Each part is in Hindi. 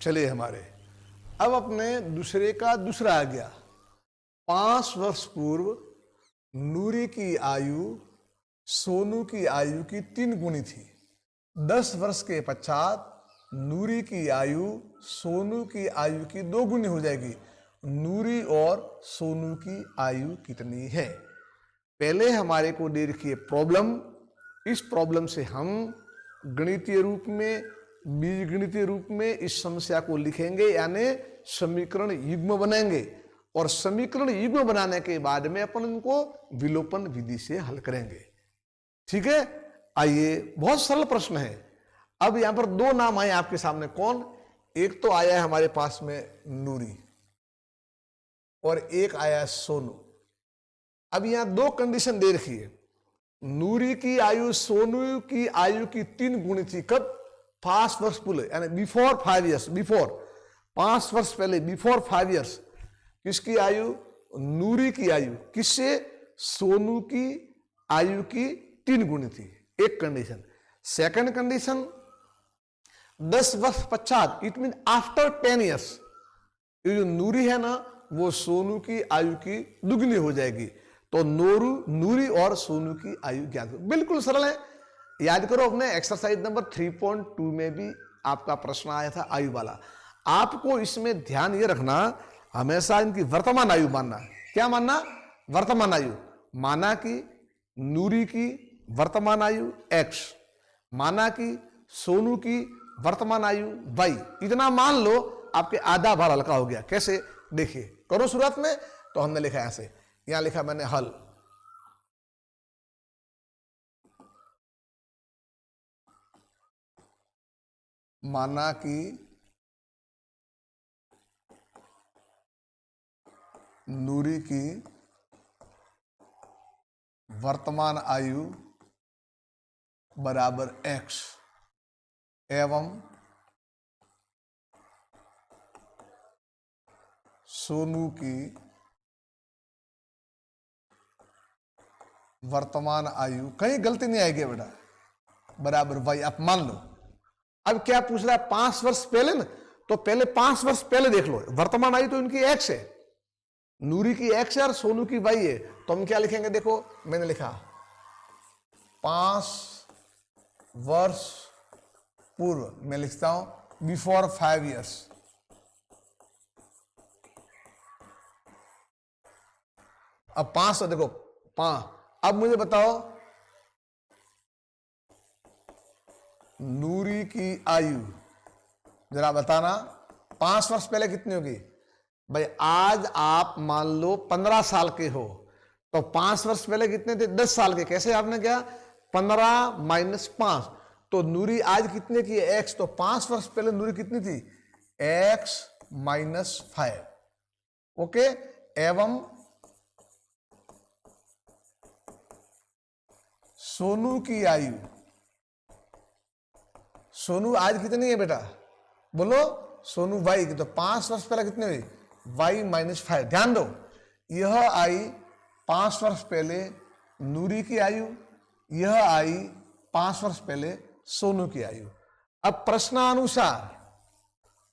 चलिए हमारे अब अपने दूसरे का दूसरा आ गया। 5 वर्ष पूर्व नूरी की आयु सोनू की आयु की 3 गुनी थी। 10 वर्ष के पश्चात नूरी की आयु सोनू की आयु की 2 गुनी हो जाएगी। नूरी और सोनू की आयु कितनी है? पहले हमारे को दे रखी है प्रॉब्लम। इस प्रॉब्लम से हम गणितीय रूप में, बीजगणितीय रूप में इस समस्या को लिखेंगे, यानी समीकरण युग्म बनाएंगे और समीकरण युग्म बनाने के बाद में अपन इनको विलोपन विधि से हल करेंगे। ठीक है, आइए, बहुत सरल प्रश्न है। अब यहां पर 2 नाम आए आपके सामने। कौन? एक तो आया है हमारे पास में नूरी और एक आया है सोनू। अब यहां 2 कंडीशन दे रखी है। नूरी की आयु सोनू की आयु की 3 गुनी थी। कब? 5 वर्ष पूर्व, यानी बिफोर 5 ईयर्स। बिफोर 5 वर्ष पहले, बिफोर 5 ईयर्स किसकी आयु? नूरी की आयु किससे? सोनू की आयु की 3 गुनी थी। एक कंडीशन। सेकंड कंडीशन, 10 वर्ष पश्चात, इट मीन आफ्टर 10 ईयर्स, ये जो नूरी है ना वो सोनू की आयु की दुगनी हो जाएगी। तो नूरी और सोनू की आयु ज्ञात करो। बिल्कुल सरल है, याद करो। अपने एक्सरसाइज नंबर 3.2 में भी आपका प्रश्न आया था आयु वाला। आपको इसमें ध्यान ये रखना, हमेशा इनकी वर्तमान आयु मानना। क्या मानना? वर्तमान आयु। माना कि नूरी की वर्तमान आयु x, माना कि सोनू की वर्तमान आयु y। इतना मान लो, आपके आधा भार हल्का हो गया। कैसे? देखिए, करो शुरुआत में। तो हमने लिखा ऐसे, यहां लिखा मैंने हल। माना कि नूरी की वर्तमान आयु बराबर x एवं सोनू की वर्तमान आयु, कहीं गलती नहीं आएगी बेटा, बराबर y। आप मान लो। अब क्या पूछ रहा है? 5 वर्ष पहले ना, तो पहले 5 वर्ष पहले देख लो। वर्तमान आयु तो इनकी x है, नूरी की x है और सोनू की y है। तो हम क्या लिखेंगे? देखो, मैंने लिखा 5 वर्ष पूर्व। मैं लिखता हूं बिफोर 5 ईयर्स। अब 5 तो देखो 5। अब मुझे बताओ, नूरी की आयु जरा बताना 5 वर्ष पहले कितनी होगी? भाई आज आप मान लो 15 साल के हो, तो 5 वर्ष पहले कितने थे? 10 साल के। कैसे आपने क्या? 15 माइनस 5। तो नूरी आज कितने की है? x। तो 5 वर्ष पहले नूरी कितनी थी? x minus 5। ओके, एवं सोनू की आयु, सोनू आज कितनी है बेटा? बोलो, सोनू y की। तो 5 वर्ष पहले कितनी हुई? y minus 5। ध्यान दो, यह आई 5 वर्ष पहले नूरी की आयु, यह आई 5 वर्ष पहले सोनू की आयु। अब प्रश्नानुसार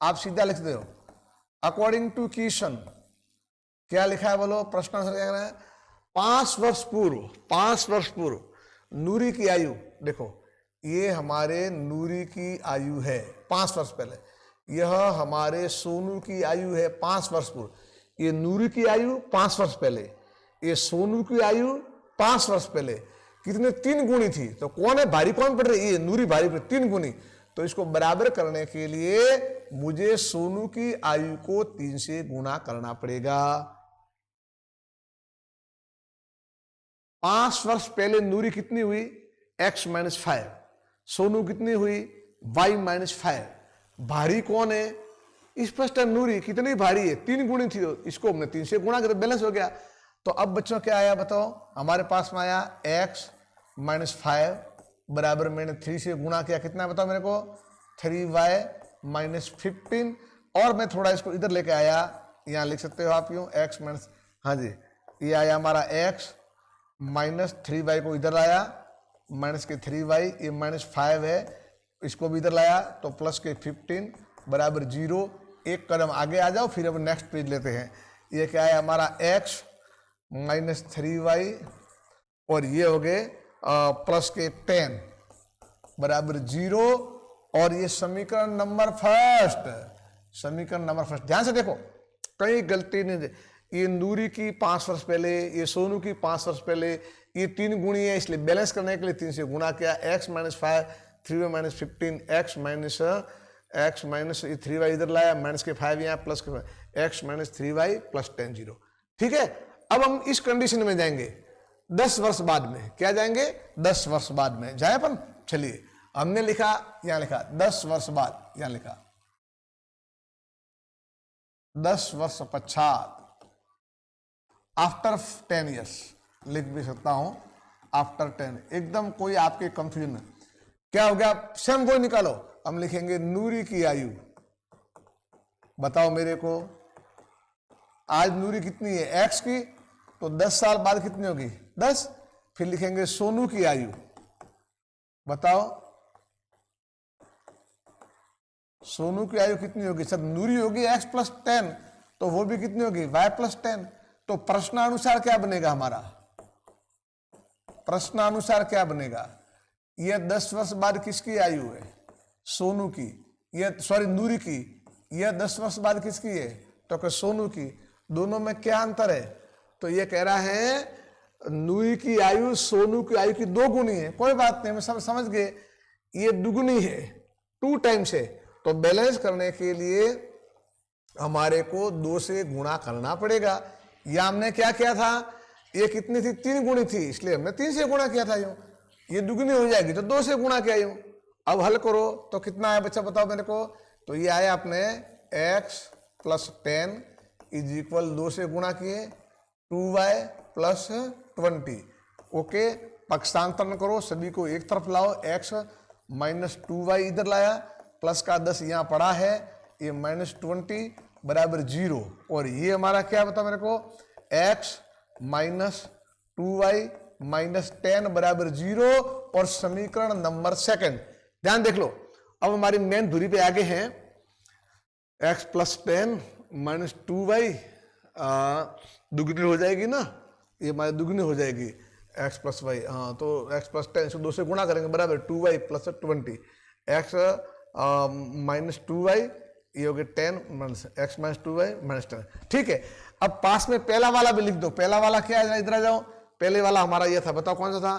आप सीधा लिखते हो, अकॉर्डिंग टू क्वेश्चन। क्या लिखा है बोलो? प्रश्नानुसार क्या है? 5 वर्ष पूर्व, 5 वर्ष पूर्व नूरी की आयु। देखो, ये हमारे नूरी की आयु है 5 वर्ष पहले, यह हमारे सोनू की आयु है 5 वर्ष पूर्व। ये नूरी की आयु 5 वर्ष पहले, ये सोनू की आयु 5 वर्ष पहले। कितने? 3 गुनी थी। तो कौन है भारी, कौन पड़ रही है? ये नूरी भारी पड़ 3 गुनी। तो इसको बराबर करने के लिए मुझे सोनू की आयु को 3 से गुणा करना पड़ेगा। 5 वर्ष पहले नूरी कितनी हुई? x minus 5। सोनू कितनी हुई? y minus 5। भारी कौन है? स्पष्ट है, नूरी। कितनी भारी है? 3 गुनी थी, तो इसको हमने 3 से गुणा कर, बैलेंस हो गया। तो अब बच्चों क्या आया बताओ? हमारे पास में आया x माइनस 5 बराबर, मैंने 3 से गुणा किया, कितना बताओ मेरे को? 3y minus 15। और मैं थोड़ा इसको इधर लेके आया, यहां लिख सकते हो आप यूं, x माइनस, हाँ जी, ये आया हमारा x माइनस 3y को इधर लाया, माइनस के 3y, ये माइनस 5 है, इसको भी इधर लाया तो प्लस के 15 बराबर 0। एक कदम आगे आ जाओ, फिर अब नेक्स्ट पेज लेते हैं। ये क्या है हमारा x माइनस 3y और ये हो गए प्लस के 10 बराबर 0। और ये समीकरण नंबर फर्स्ट, समीकरण नंबर फर्स्ट। ध्यान से देखो, कहीं गलती नहीं दे। ये नूरी की 5 वर्ष पहले, ये सोनू की 5 वर्ष पहले, ये 3 गुणी है, इसलिए बैलेंस करने के लिए 3 से गुणा किया। x minus 5, 3y minus 15, x minus 3y इधर लाया, माइनस के 5 यहाँ, प्लस के x माइनस 3y प्लस 10 0। ठीक है, अब हम इस कंडीशन में जाएंगे 10 वर्ष बाद में। क्या जाएंगे? 10 वर्ष बाद में जाए अपन। चलिए, हमने लिखा, यहां लिखा 10 वर्ष बाद, यहां लिखा 10 वर्ष पश्चात, आफ्टर 10 ईयर्स लिख भी सकता हूं, आफ्टर 10। एकदम कोई आपके कंफ्यूजन है क्या हो गया, स्वयं कोई निकालो। हम लिखेंगे नूरी की आयु, बताओ मेरे को, आज नूरी कितनी है x की, तो 10 साल बाद कितनी होगी 10। फिर लिखेंगे सोनू की आयु, बताओ सोनू की आयु कितनी होगी। सब नूरी होगी x प्लस 10, तो वो भी कितनी होगी y प्लस 10। तो प्रश्नानुसार क्या बनेगा हमारा, प्रश्नानुसार क्या बनेगा, यह 10 वर्ष बाद किसकी आयु है, सोनू की। यह सॉरी नूरी की। यह 10 वर्ष बाद किसकी है, तो सोनू की। दोनों में क्या अंतर है, तो यह कह रहा है नूरी की आयु सोनू की आयु की 2 गुनी है। कोई बात नहीं, हम सब समझ गए, ये दुगुनी है 2 टाइम्स है। तो बैलेंस करने के लिए हमारे को 2 से गुणा करना पड़ेगा। या हमने क्या किया था, ये कितनी थी 3 गुणी थी, इसलिए हमने 3 से गुणा किया था। यूं ये दुगुनी हो जाएगी तो 2 से गुणा किया यूं। अब हल करो तो कितना आया बच्चा, बताओ मेरे को। तो ये आया अपने x प्लस 10 इज इक्वल 2 से गुणा किए 2y प्लस 20। ओके, पक्षांतरण करो, सभी को एक तरफ लाओ। x माइनस 2y इधर लाया, प्लस का 10 यहाँ पड़ा है, ये माइनस 20 बराबर 0। और ये हमारा क्या बताओ मेरे को, x माइनस 2y माइनस 10 बराबर 0। और समीकरण नंबर सेकंड, ध्यान देख लो। अब हमारी मेन धुरी पे आगे हैं, x प्लस 10 माइनस 2y दुगनी हो जाएगी ना, ये हमारी दुगनी हो जाएगी x प्लस वाई। हाँ, तो x प्लस 10 से 2 से गुणा करेंगे बराबर 2y plus 20। x minus 2y, ये हो गया 10 minus x minus 2y minus 10। ठीक है, अब पास में पहला वाला भी लिख दो। पहला वाला क्या है, इधर आ जाओ। पहले वाला हमारा ये था, बताओ कौन सा था,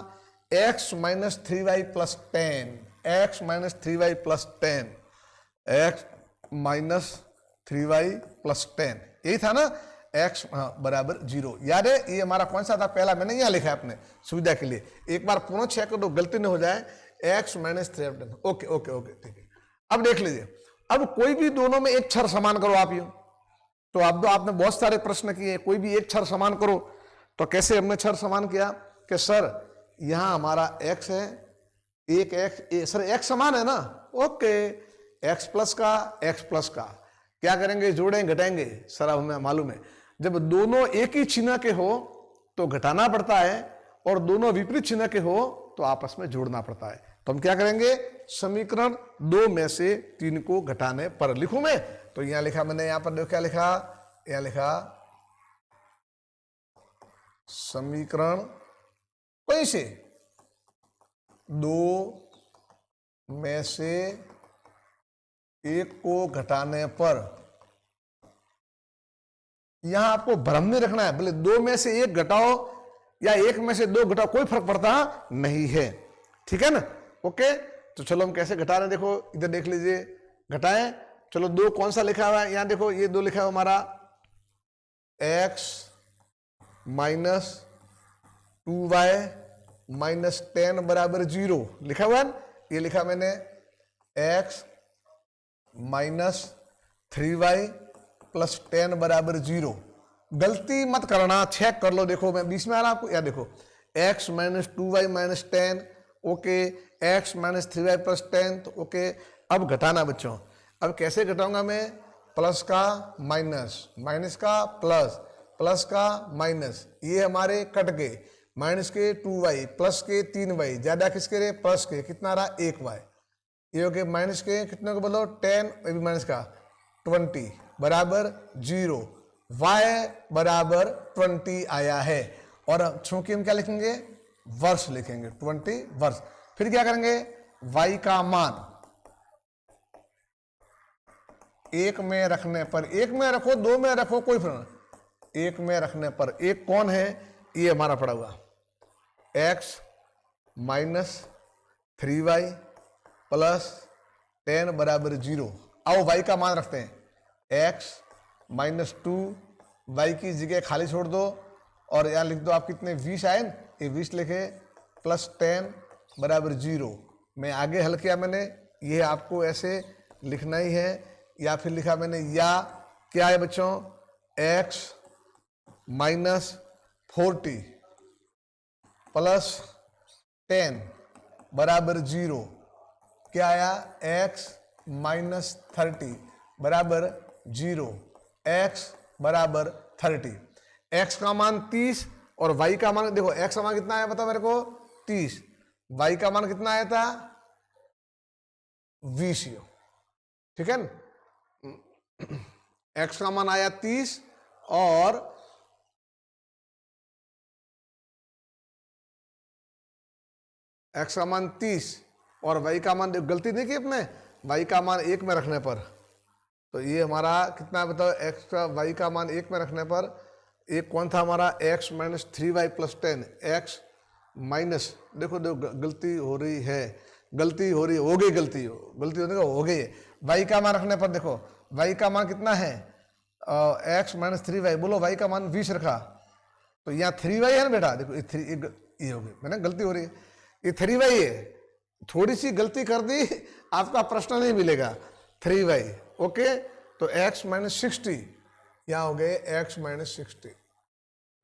x minus 3y plus 10, x minus 3y plus 10, x minus 3y plus 10, यही था ना, x बराबर 0। याद है, ये हमारा कौन सा था पहला, मैंने यहाँ लिखा है अपने सुविधा के लिए। एक बार पुनः चेक कर दो, गलती न हो जाए। x minus 3y, okay okay okay, ठीक है। अब देख लीजिए, अब कोई भी दोनों में एक छर समान करो आप यूं। तो अब आपने बहुत सारे प्रश्न किए, कोई भी एक छर समान करो। तो कैसे हमने छर समान किया कि सर यहां हमारा x है, एक x, सर x समान है ना, ओके, x प्लस का x प्लस का क्या करेंगे, जोड़ेंगे घटाएंगे। सर अब हमें मालूम है, जब दोनों एक ही चिन्ह के हो तो घटाना पड़ता है, और दोनों विपरीत चिन्ह के हो तो आपस में जोड़ना पड़ता है। तो हम क्या करेंगे, समीकरण 2 में से 3 को घटाने पर लिखूं मैं। तो यहां लिखा मैंने, यहां पर देखो क्या लिखा, यहां लिखा समीकरण कौन से 2 में से 1 को घटाने पर। यहां आपको भ्रम नहीं रखना है, बोले 2 में से 1 घटाओ या 1 में से 2 घटाओ, कोई फर्क पड़ता नहीं है। ठीक है ना, ओके। तो चलो हम कैसे घटा रहे हैं, देखो इधर देख लीजिए, घटाएं। चलो 2 कौन सा लिखा हुआ है, यहां देखो ये 2 लिखा हुआ हमारा x माइनस 2y माइनस 10 बराबर 0 लिखा हुआ है। ये लिखा मैंने x माइनस 3y प्लस 10 बराबर 0। गलती मत करना, चेक कर लो। देखो मैं बीच में आ रहा आपको, या देखो x minus 2y minus 10, okay, x minus 3y plus 10, तो ओके। अब घटाना बच्चों, अब कैसे घटाऊंगा मैं, प्लस का माइनस, माइनस का प्लस, प्लस का माइनस, ये हमारे कट गए। माइनस के 2y प्लस के 3y, ज्यादा किसके रहे, प्लस के, कितना रहा 1y। ये हो गए माइनस के कितने को बोलो 10, ये भी माइनस का 20 बराबर 0, y बराबर 20 आया है। और चूंकि हम क्या लिखेंगे, वर्ष लिखेंगे, 20 वर्ष। फिर क्या करेंगे, y का मान 1 में रखने पर, 1 में रखो 2 में रखो कोई फर्क नहीं, 1 में रखने पर, एक कौन है, ये हमारा पड़ा हुआ x माइनस 3y प्लस 10 बराबर 0। आओ y का मान रखते हैं, x माइनस 2, y की जगह खाली छोड़ दो और यहाँ लिख दो आप कितने 20 आए, ये 20 लिखे, प्लस 10 बराबर 0। मैं आगे हल किया मैंने, ये आपको ऐसे लिखना ही है, या फिर लिखा मैंने, या क्या है बच्चों, x माइनस 40 प्लस 10 बराबर 0, क्या आया, x माइनस 30 बराबर 0, x बराबर 30। x का मान 30 और y का मान, देखो x का मान कितना आया बताओ मेरे को, 30, y का मान कितना आया था, 20। ठीक है, x का मान आया 30 और x का मान 30 और y का मान, गलती नहीं की अपने, y का मान 1 में रखने पर, तो ये हमारा कितना बताओ, x का y का मान 1 में रखने पर, एक कौन था हमारा, x minus 3y plus 10, x minus, देखो देखो गलती हो रही है, गलती हो रही है, हो गई गलती, गलती होने का हो गई है। y का मान रखने पर देखो y का मान कितना है, x माइनस 3y, बोलो y का मान 20 रखा, तो यहाँ 3y है ना बेटा, देखो ये हो गई, मैंने गलती हो रही है, ये 3y है, थोड़ी सी गलती कर दी आपका प्रश्न नहीं मिलेगा, 3y। ओके, तो x माइनस 60, यहाँ हो गए x माइनस 60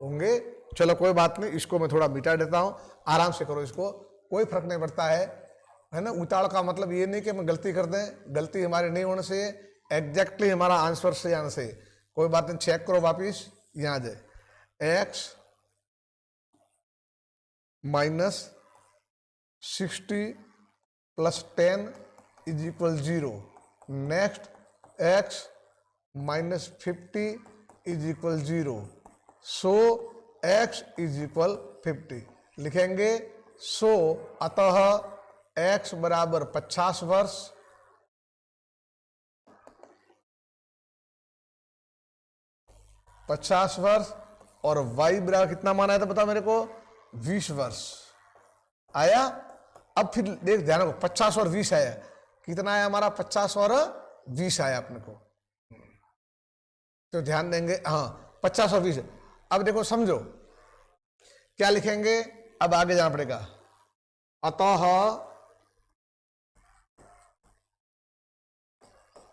होंगे। चलो कोई बात नहीं, इसको मैं थोड़ा मिटा देता हूँ, आराम से करो इसको, कोई फर्क नहीं पड़ता है ना। उताड़ का मतलब ये नहीं कि हम गलती कर दें, गलती हमारे नहीं होने से, एग्जैक्टली हमारा आंसर से आने से कोई बात नहीं। चेक करो वापिस, यहाँ आ जाए, x minus 60 plus 10 is equal 0। Next x minus 50 is equal 0, so x is equal 50 लिखेंगे। सो अतः x बराबर 50 वर्ष, और y बराबर कितना माना है, तो बताओ मेरे को, 20 वर्ष आया। अब फिर देख ध्यान रखो, 50 और 20 आया, कितना आया हमारा, 50 और 20 आया अपने को, तो ध्यान देंगे, हाँ 50 और 20। अब देखो समझो क्या लिखेंगे, अब आगे जाना पड़ेगा। अतः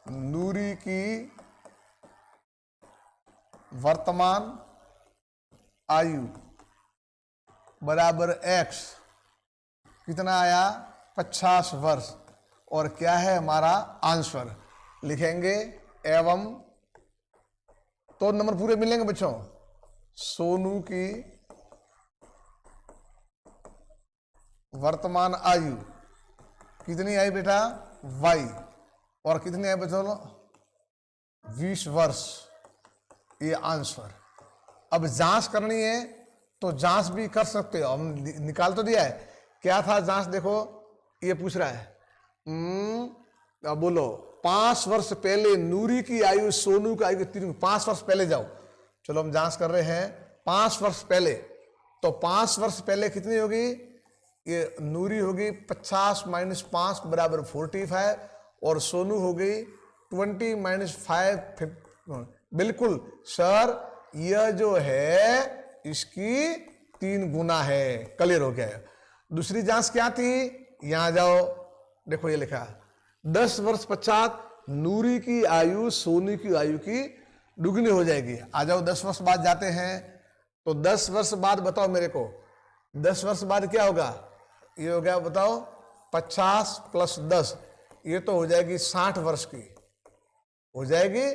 नूरी की वर्तमान आयु बराबर x, कितना आया, 50 वर्ष, और क्या है हमारा आंसर, लिखेंगे एवं, तो नंबर पूरे मिलेंगे बच्चों। सोनू की वर्तमान आयु कितनी आई बेटा, y, और कितनी आई बच्चों, 20 वर्ष, ये आंसर। अब जांच करनी है तो जांच भी कर सकते हो, हम निकाल तो दिया है, क्या था जांच, देखो ये पूछ रहा है, अब बोलो 5 वर्ष पहले नूरी की आयु सोनू की आयु 5 वर्ष पहले जाओ। चलो हम जांच कर रहे हैं 5 वर्ष पहले, तो 5 वर्ष पहले कितनी होगी, ये नूरी होगी 50 माइनस 5 बराबर 45, और सोनू हो गई 20 माइनस 5 बिल्कुल सर, यह जो है इसकी 3 गुना है, क्लियर हो गया है। दूसरी जांच क्या थी, यहां जाओ, देखो ये लिखा 10 वर्ष पश्चात नूरी की आयु सोनू की आयु की दुगनी हो जाएगी। आ जाओ 10 वर्ष बाद जाते हैं, तो 10 वर्ष बाद बताओ मेरे को, 10 वर्ष बाद क्या होगा, ये हो गया बताओ 50 प्लस 10, ये तो हो जाएगी 60 वर्ष की हो जाएगी,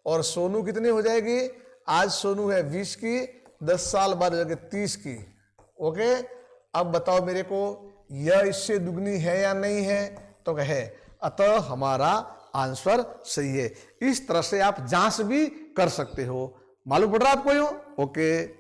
और सोनू कितनी हो जाएगी, आज सोनू है 20 की, 10 साल बाद हो जाएगी 30 की। ओके, अब बताओ मेरे को यह इससे दुगनी है या नहीं है, तो है। अतः हमारा आंसर सही है। इस तरह से आप जांच भी कर सकते हो। मालूम पड़ रहा है आपको? यो ओके।